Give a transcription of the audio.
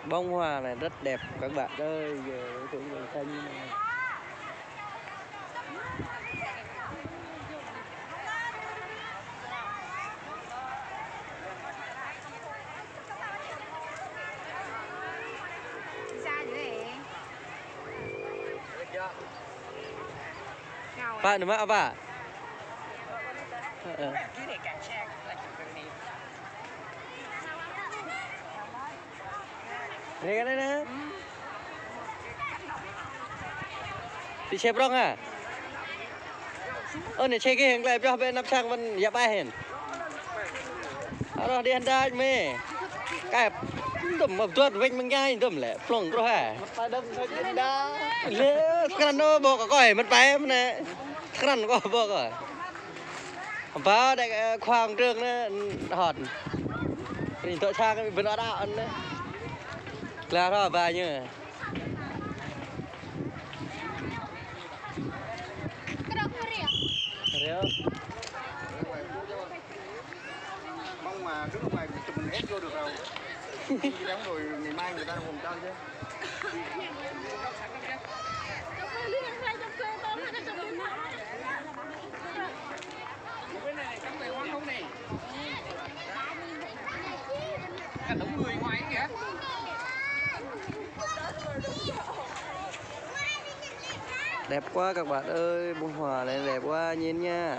Bông hoa này rất đẹp các bạn ơi, giờ cũng đèn xanh như này. Pak, nama apa? Ini kan ini. Đi chép rong à? Này chơi cái hình lại cho bên nắp sang mình dẹp ai hình. Rồi đi ăn đai mê. Cái tụm một tuột vinh mình ngay tụm lẹ plong rồi hả? Phải đâm thôi chứ đó. Lê, cái nó bộ có coi mất bé nè. Cái nó có bộ rồi. Phá đại khoang trương nó hot. Thì tội sang cái bên đó đạo ăn đấy. Là thôi bà như. Mong mà đứng ở ngoài chụp mình ép vô được rồi. Đi đóng rồi ngày mai người ta còn cho chứ. Cái này cắm về hoang không này. Cả đống người ngoài kìa. Đẹp quá các bạn ơi, bông hoa này đẹp quá nhìn nha.